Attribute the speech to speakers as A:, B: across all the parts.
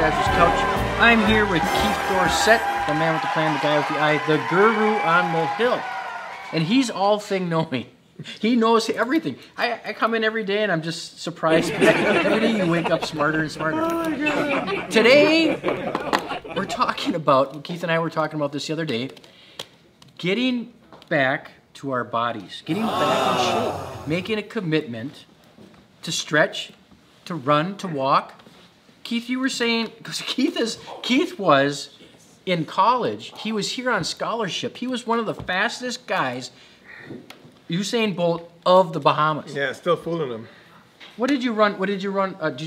A: Haberdashers Couch. I'm here with Keith Dorsett, the man with the plan, the guy with the eye, the guru on the hill. And he's all thing knowing. He knows everything. I come in every day and I'm just surprised. Every day you wake up smarter and smarter. Oh, today, we're talking about, Keith and I were talking about this the other day, getting back to our bodies, getting back in shape, making a commitment to stretch, to run, to walk. Keith, you were saying, because Keith was in college, he was here on scholarship. He was one of the fastest guys, Usain Bolt of the Bahamas.
B: Yeah, still fooling him.
A: What did you run? Did you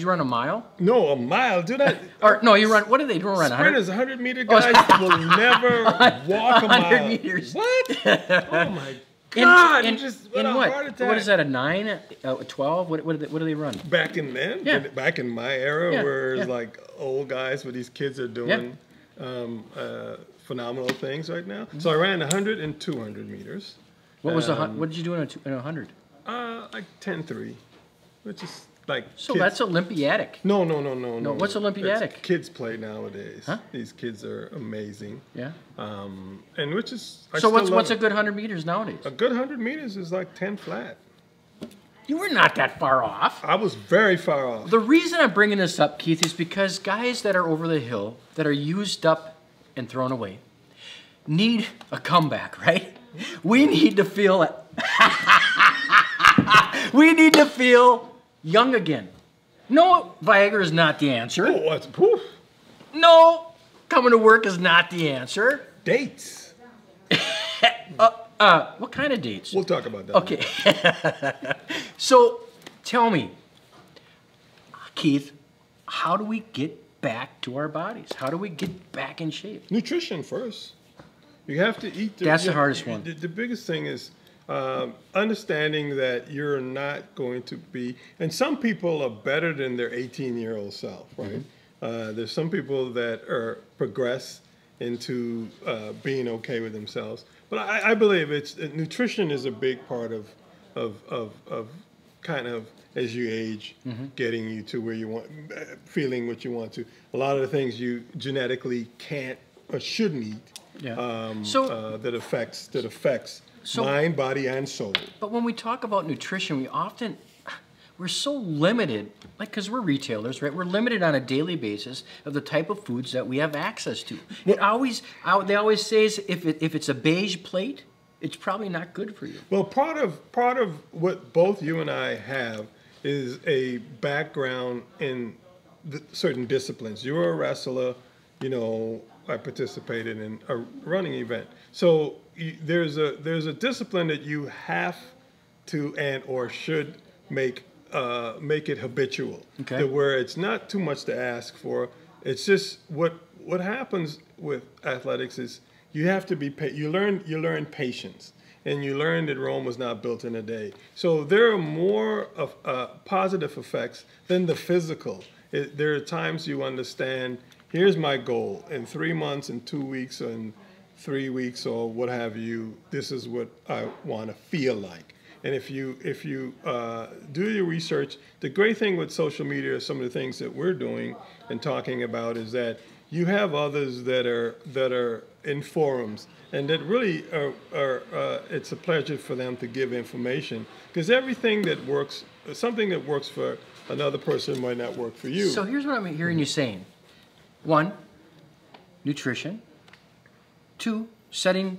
A: run a mile?
B: No, a mile. Do that.
A: Or no, you run. What did they do? Run
B: sprinters, 100-meter guys will never walk a mile.
A: 100 meters.
B: What? Oh my God!
A: In what?
B: Heart attack.
A: What is that? A 9? A 12? What do they run?
B: Back in then,
A: yeah.
B: Back in my era,
A: yeah.
B: where it's like old guys, where these kids are doing phenomenal things right now. So I ran 100 and 200 meters.
A: What was what did you do in a 100?
B: Like 10.3, which is like.
A: So
B: kids.
A: That's Olympiadic.
B: No.
A: What's Olympiadic?
B: Kids play nowadays.
A: Huh?
B: These kids are amazing.
A: Yeah.
B: And which is.
A: So what's a good 100 meters nowadays?
B: A good 100 meters is like 10 flat.
A: You were not that far off.
B: I was very far off.
A: The reason I'm bringing this up, Keith, is because guys that are over the hill, that are used up and thrown away, need a comeback, right? We need to feel it. We need to feel young again. No, Viagra is not the answer.
B: Oh, what's poof?
A: No, coming to work is not the answer.
B: Dates.
A: What kind of dates?
B: We'll talk about that.
A: Okay. So, tell me, Keith, how do we get back to our bodies? How do we get back in shape?
B: Nutrition first. You have to eat.
A: That's the hardest one.
B: The biggest thing is understanding that you're not going to be, and some people are better than their 18-year-old self, right? Mm-hmm. There's some people that progress into being okay with themselves. But I believe nutrition is a big part of kind of, as you age, getting you to where you want, feeling what you want to. A lot of the things you genetically can't or shouldn't eat.
A: Yeah.
B: That affects mind, body, and soul.
A: But when we talk about nutrition, we're so limited, like, because we're retailers, right? We're limited on a daily basis of the type of foods that we have access to. They always say if it's a beige plate, it's probably not good for you.
B: Well, part of what both you and I have is a background in certain disciplines. You were a wrestler, you know. I participated in a running event. So there's a discipline that you have to or should make it habitual. Okay. Where it's not too much to ask for. It's just what happens with athletics is you have to be you learn patience, and you learn that Rome was not built in a day. So there are more of positive effects than the physical. There are times you understand. Here's my goal. In 3 months, in 2 weeks, or in 3 weeks, or what have you, this is what I want to feel like. And if you do your research, the great thing with social media, some of the things that we're doing and talking about, is that you have others that are in forums, and that really it's a pleasure for them to give information, because everything that works, something that works for another person might not work for you.
A: So here's what I'm hearing you saying. 1, nutrition. 2, setting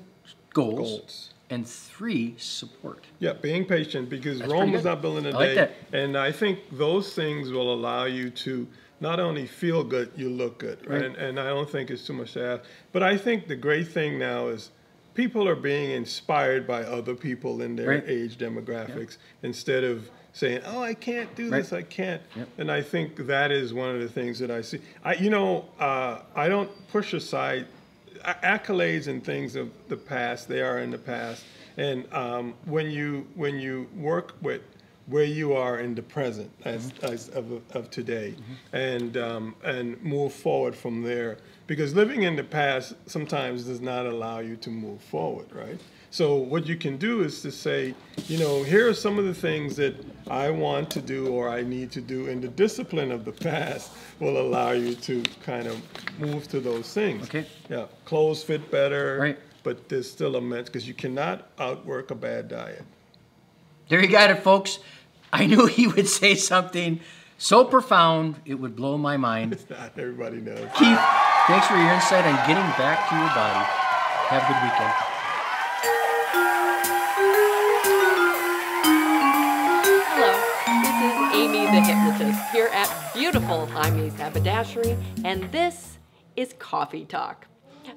A: goals. And 3, support.
B: Yeah, being patient, because
A: That's
B: Rome was not built in a day.
A: like that.
B: And I think those things will allow you to not only feel good, you look good. Right? And I don't think it's too much to ask. But I think the great thing now is people are being inspired by other people in their age demographics, instead of saying, oh, I can't do this, I can't. Yep. And I think that is one of the things that I see. I don't push aside accolades and things of the past. They are in the past. And when you work with where you are in the present as of today, and move forward from there. Because living in the past sometimes does not allow you to move forward, right? So what you can do is to say, here are some of the things that I want to do or I need to do, and the discipline of the past will allow you to kind of move to those things.
A: Okay.
B: Yeah, clothes fit better,
A: right?
B: But there's still a mess because you cannot outwork a bad diet.
A: There you got it, folks. I knew he would say something so profound it would blow my mind.
B: It's not. Everybody knows.
A: Keith, thanks for your insight on getting back to your body. Have a good weekend.
C: Hello, this is Amy the Hypnotist here at beautiful Heimie's Haberdashery, and this is Coffee Talk.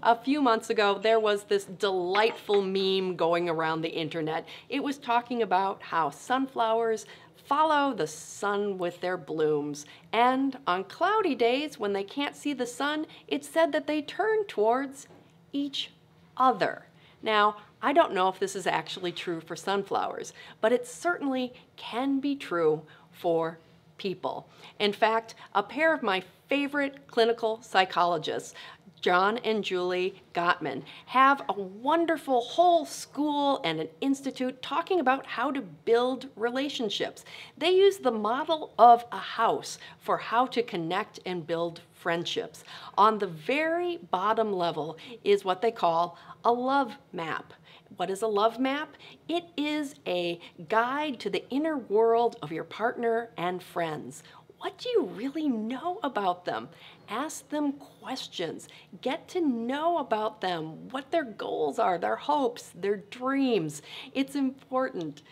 C: A few months ago, there was this delightful meme going around the internet. It was talking about how sunflowers follow the sun with their blooms, and on cloudy days when they can't see the sun, it's said that they turn towards each other. Now, I don't know if this is actually true for sunflowers, but it certainly can be true for people. In fact, a pair of my favorite clinical psychologists, John and Julie Gottman, have a wonderful whole school and an institute talking about how to build relationships. They use the model of a house for how to connect and build friendships. On the very bottom level is what they call a love map. What is a love map? It is a guide to the inner world of your partner and friends. What do you really know about them? Ask them questions. Get to know about them, what their goals are, their hopes, their dreams. It's important.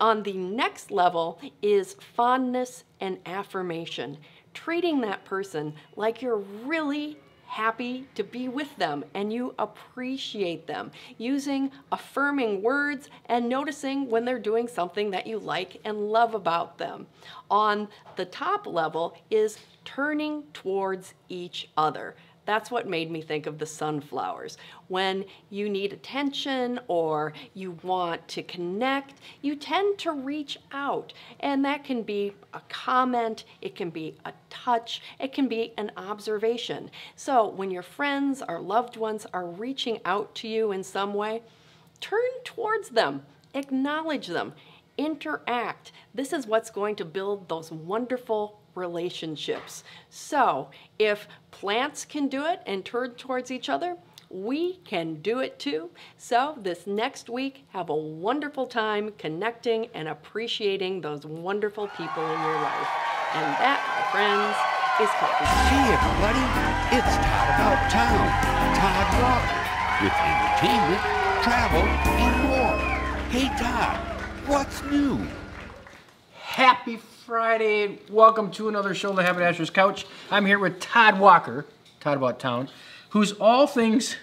C: On the next level is fondness and affirmation. Treating that person like you're really happy to be with them and you appreciate them, using affirming words and noticing when they're doing something that you like and love about them. On the top level is turning towards each other. That's what made me think of the sunflowers. When you need attention or you want to connect, you tend to reach out. And that can be a comment, it can be a touch, it can be an observation. So when your friends or loved ones are reaching out to you in some way, turn towards them, acknowledge them, interact. This is what's going to build those wonderful relationships. So if plants can do it and turn towards each other, we can do it too. So this next week, have a wonderful time connecting and appreciating those wonderful people in your life. And that, my friends, is Coffee Talk.
D: Hey everybody, it's Todd About Town, Todd Walker, with entertainment, travel, and more. Hey Todd, what's new?
A: Happy Friday. Welcome to another show, the Haberdashers Couch. I'm here with Todd Walker, Todd About Town, who's all things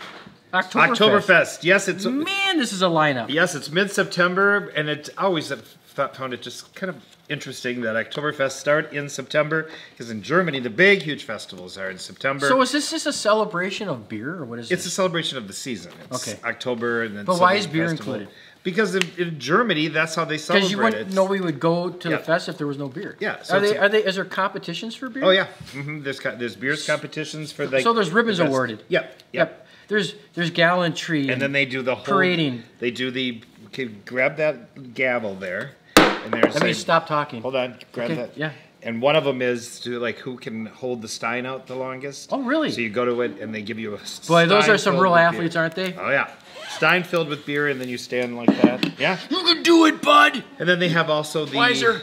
A: Oktoberfest.
E: Oktoberfest. Yes, it's...
A: Man, this is a lineup.
E: Yes, it's mid-September, and it always found it just kind of interesting that Oktoberfest start in September, because in Germany, the big, huge festivals are in September.
A: So is this just a celebration of beer, or what is it?
E: It's a celebration of the season. It's
A: okay.
E: October, and then...
A: But why is beer included?
E: Because in Germany, that's how they celebrate it.
A: Because nobody would go to the fest if there was no beer.
E: Yeah. So
A: is there competitions for beer?
E: Oh yeah. Mm-hmm. There's beers competitions for like.
A: So there's ribbons awarded.
E: Yep.
A: There's gallantry.
E: And then they do the whole
A: parading.
E: They do the. Okay, grab that gavel there, and there's.
A: Let me stop talking.
E: Hold on. Grab that.
A: Yeah.
E: And one of them is to like who can hold the stein out the longest.
A: Oh really?
E: So you go to it and they give you a.
A: Boy, those are some real athletes, aren't they?
E: Oh yeah. Stein filled with beer, and then you stand like that. Yeah.
A: You can do it, bud.
E: And then they have also the
A: Wiser.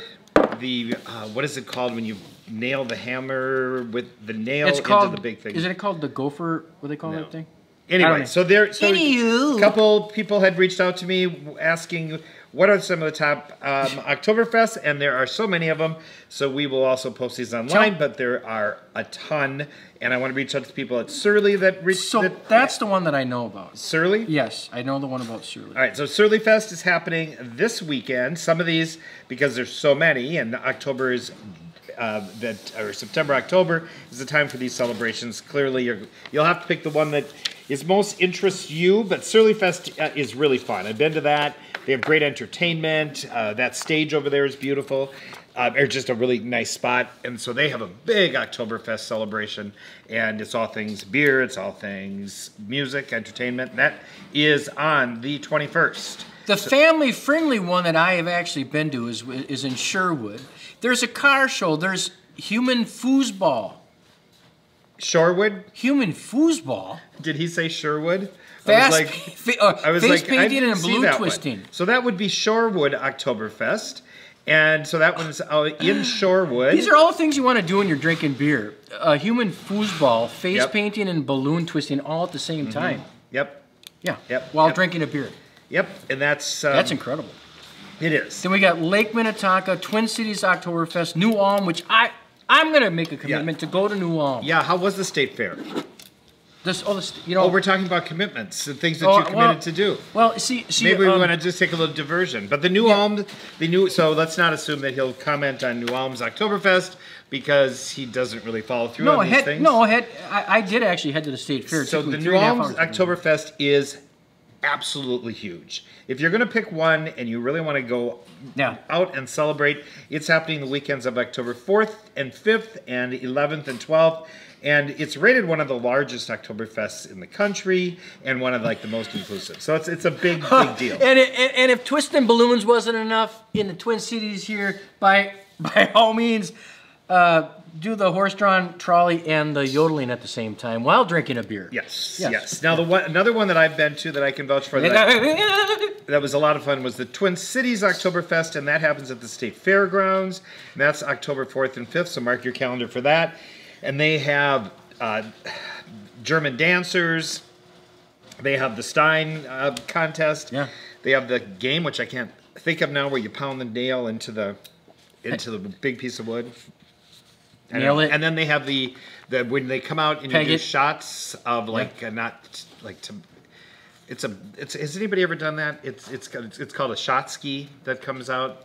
E: The what is it called when you nail the hammer with the nail
A: into the
E: big thing?
A: Isn't it called the gopher? What do they call that thing?
E: Anyway, so a couple people had reached out to me asking what are some of the top Oktoberfest, and there are so many of them. So we will also post these online, but there are a ton. And I want to reach out to people at Surly that reached.
A: So that's the one that I know about.
E: Surly?
A: Yes, I know the one about Surly.
E: All right, so Surly Fest is happening this weekend. Some of these, because there's so many, and October is September, October is the time for these celebrations. Clearly, you'll have to pick the one that is most interests you. But Surly Fest is really fun. I've been to that. They have great entertainment. That stage over there is beautiful. It's just a really nice spot. And so they have a big Oktoberfest celebration. And it's all things beer. It's all things music, entertainment. That is on the 21st.
A: The family-friendly one that I have actually been to is in Sherwood. There's a car show. There's human foosball.
E: Shorewood?
A: Human foosball?
E: Did he say Sherwood?
A: Face painting and balloon twisting.
E: So that would be Shorewood Oktoberfest. And so that one's in Shorewood.
A: These are all things you want to do when you're drinking beer. Human foosball, face painting, and balloon twisting all at the same time.
E: Yep.
A: Yeah.
E: Yep.
A: While drinking a beer.
E: Yep. And that's
A: incredible.
E: It is.
A: Then we got Lake Minnetonka, Twin Cities Oktoberfest, New Ulm, which I'm going to make a commitment to go to New Ulm.
E: Yeah. How was the state fair?
A: We're
E: talking about commitments and things that you committed to do.
A: Well, see,
E: maybe we want to just take a little diversion. But the New Ulm, so let's not assume that he'll comment on New Ulm's Oktoberfest because he doesn't really follow through on these things.
A: I did actually head to the state fair.
E: So the New Ulm's Oktoberfest is absolutely huge. If you're going to pick one and you really want to go out and celebrate, it's happening the weekends of October 4th and 5th and 11th and 12th. And it's rated one of the largest Oktoberfests in the country and one of the most inclusive. So it's a big deal.
A: And if twisting balloons wasn't enough in the Twin Cities here, by all means, do the horse-drawn trolley and the yodeling at the same time while drinking a beer.
E: Yes. Now another one that I've been to that I can vouch for that was a lot of fun was the Twin Cities Oktoberfest, and that happens at the State Fairgrounds. And that's October 4th and 5th, so mark your calendar for that. And they have German dancers. They have the Stein contest. Yeah. They have the game, which I can't think of now, where you pound the nail into the big piece of wood.
A: Nail it.
E: And then they have the when they come out and you do shots of has anybody ever done that? It's called a shot ski that comes out.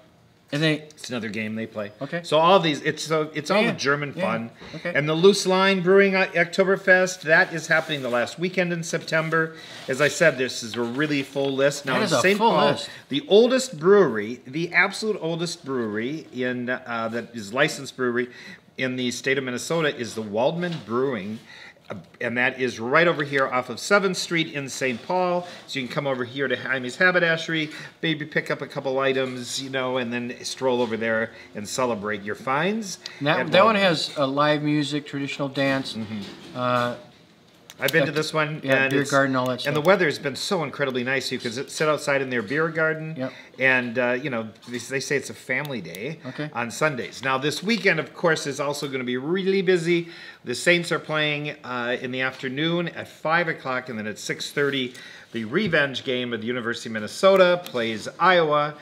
E: It's another game they play.
A: Okay.
E: So all these, it's all the German fun. Okay. And the Loose Line Brewing Oktoberfest, that is happening the last weekend in September. As I said, this is a really full list. Now in St. Paul, the oldest brewery, the absolute oldest brewery that is licensed brewery in the state of Minnesota is the Waldman Brewing. And that is right over here off of 7th Street in St. Paul. So you can come over here to Heimie's Haberdashery, maybe pick up a couple items, and then stroll over there and celebrate your finds.
A: That one has live music, traditional dance.
E: I've been to this one.
A: Yeah, beer garden, all that stuff.
E: And the weather has been so incredibly nice. You can sit outside in their beer garden. Yep. And, they say it's a family day on Sundays. Now, this weekend, of course, is also going to be really busy. The Saints are playing in the afternoon at 5 o'clock, and then at 6:30, the revenge game of the University of Minnesota plays Iowa.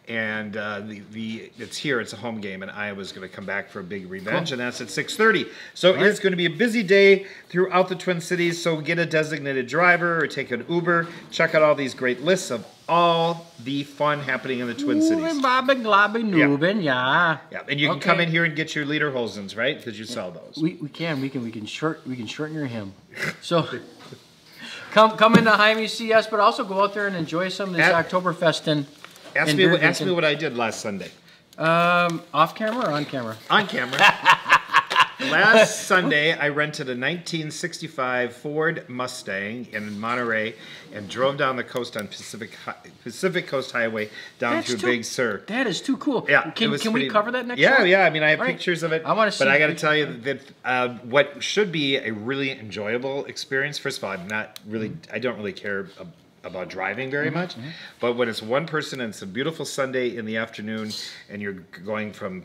E: And it's here. It's a home game, and Iowa's going to come back for a big revenge, and that's at 6:30. So it's going to be a busy day throughout the Twin Cities. So get a designated driver or take an Uber. Check out all these great lists of all the fun happening in the Twin Cities.
A: Yeah.
E: And you can come in here and get your lederhosens, right? Because you sell those.
A: We can shorten your hem. So come into Heimie, see us, but also go out there and enjoy some of this Oktoberfest and.
E: Ask me what I did last Sunday.
A: Off camera or on camera?
E: On camera. Last Sunday, I rented a 1965 Ford Mustang in Monterey and drove down the coast on Pacific Coast Highway down through Big Sur.
A: That is too cool.
E: Yeah,
A: can we cover that next show?
E: I mean, I have pictures of it.
A: I want to see.
E: But I got to tell you that what should be a really enjoyable experience. First of all, I don't really care about driving very much, but when it's one person and it's a beautiful Sunday in the afternoon and you're going from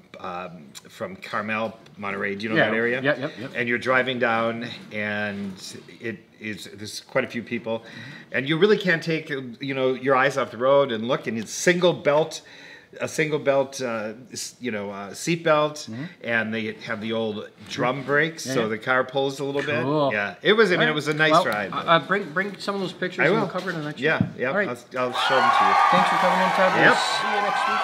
E: Carmel, Monterey, do you know that area?
A: Yep.
E: And you're driving down and there's quite a few people and you really can't take your eyes off the road and look, and it's a single belt seat belt, and they have the old drum brakes, so the car pulls a little bit. Yeah, it was. It was a nice ride.
A: Bring some of those pictures. And we'll cover it in the next.
E: Yeah.
A: All right.
E: I'll show them to you.
A: Thanks for coming in, Todd. We'll see you next week.